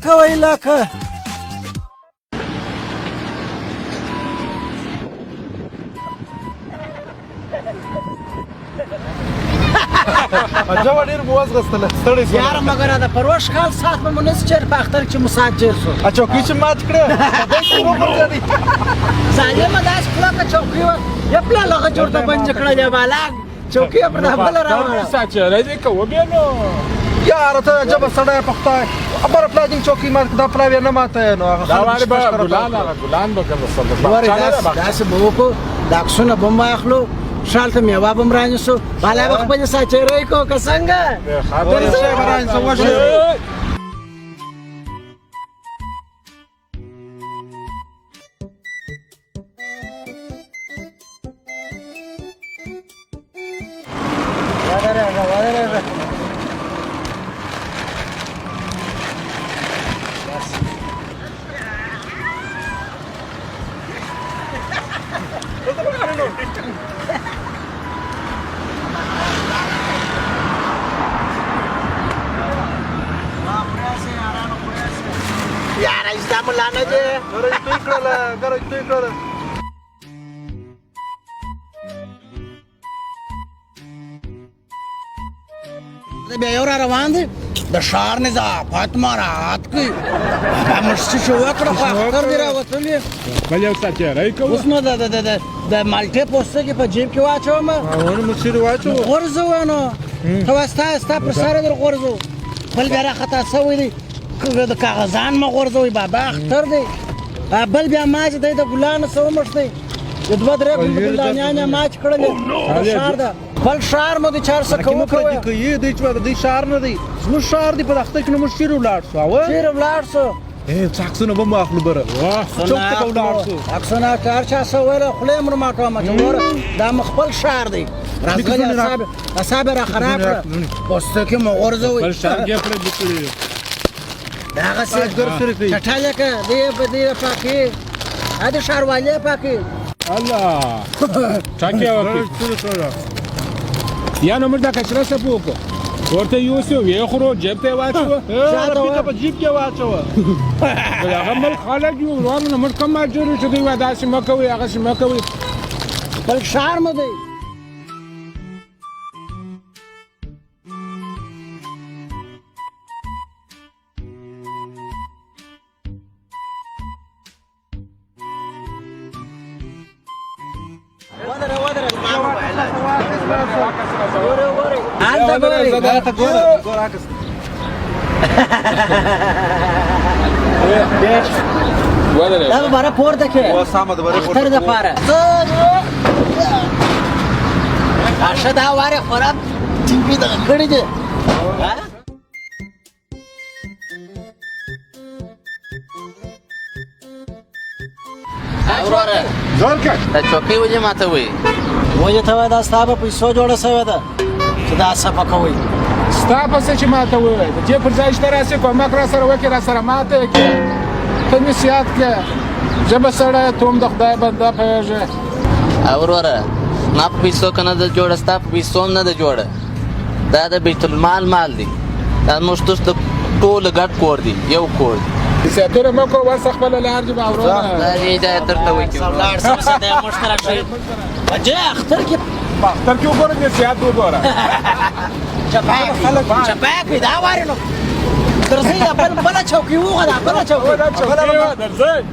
کوي لکه عجبه ډېر مو وځغستله ستړی شوم یاره مګر دا پروش کال ساعت به مو نسي چېر په اختر کې مساجر شو چوکۍ چې مات کړه خدای چې وغورځېدی ظالمه داسې کلکه چوکۍ وه یا پلا لغه جوړ ته بند کړلې بالاک چوکۍ یې پر دا بله راوړه ساچری دی که وبینو یاره ته عجبه سړی په خدای خبره پلا دې چوکۍ مات کړه دا پلا بیا نه ماتوي نو هغه دا وارې به ګلان به که ګورې داسې به وکړو دا عکسونه به هم واخلو شال ته میوه به هم رانیسو بالا به خپلې ساچرۍ کوو که څنګه درځئ به رانیسو وژنې یاره ایستا ملا نه دی ګره توی کړله ګره توی کړله بیا یو را روان دی د ښار نظافت مراعات کوي دا مشتي چې وکړه خو اختر دی راوتلي بل یو ساچری کوو اوس نو د مالټې پوستکي په جیب کې واچوم ونه مچېرې واچو غورځوه نو ته ستا پر سره در غورځو بل بیا راخطا سوی دی د کاغذان مه غورځوئ بابا اختر دی بل بیا ما چې دی د ګلانو څه ومړ دی د دوه درې ګلانیان یې ماچ کړلې د ښار ده بل ښار مو د چار څه کوو کوی کوي دوی چې دوی ښار نه دی زموږ ښار دی په اختر کې نو موږ چېرې ولاړ شو اوه چېرې ولاړ شو څه عکسونه به مو اخلو بره چوک ته به ولاړ شو عکسونه که هر چا څه ویله خولې مې ماتومه چې ګوره دا مو خپل ښار دی راځغلي اعصاب یې را خراب کړه پوستکي مو غورځوئ بل ښار کې پرې لیکلي دغسې چټله که دې پاکي د ښاروالۍ پاکي الله ټاکې وکړي یا نو موږ دا کچره صفو وکړو ورته یوسو ویې خورو جیب ته یې واچوه پیته په جیب کې واچوه هغه مل خلک یو ورانو نو موږ کوم مجبور یو چې دوی وایي داسې مه کوئ هغسې مه کوئ بل ښار مو دی دا به بره پورته کې اختر دپاره ښه دا وارې خوراب ټینګې دغه کړي دي وروره دا چوکۍ ولې ماته وایي ولې ته وایې دا ستا په پیسو جوړه سوې ده چې دا صفه کوئ ستا پسې چې ماته ووایي د دې پر ځای چې ته راسې کومک را سره وکړې را سره ماته یې کړې ته مې سیاد کړه ژبه سړی ته هم د خدای بنده پوهېږې وروره ما په پیسو که نه ده جوړه ستا په پیسو هم نه ده جوړه دا د بیت المال مال دی دا زموږ د ټولو ګډ کور دی یو کور دی سیاتونه مه کوه ورسه خپله لار دي به ورونه دا دې هدایت درته وکړي لاړ سم څه دی مشترک شي بجې اختر کې په اختر کې وګوره نصیحت وګوره چپاک وي دا وارې نو درځئ دا بله چوکۍ وغه دا بله چوکۍ درځئ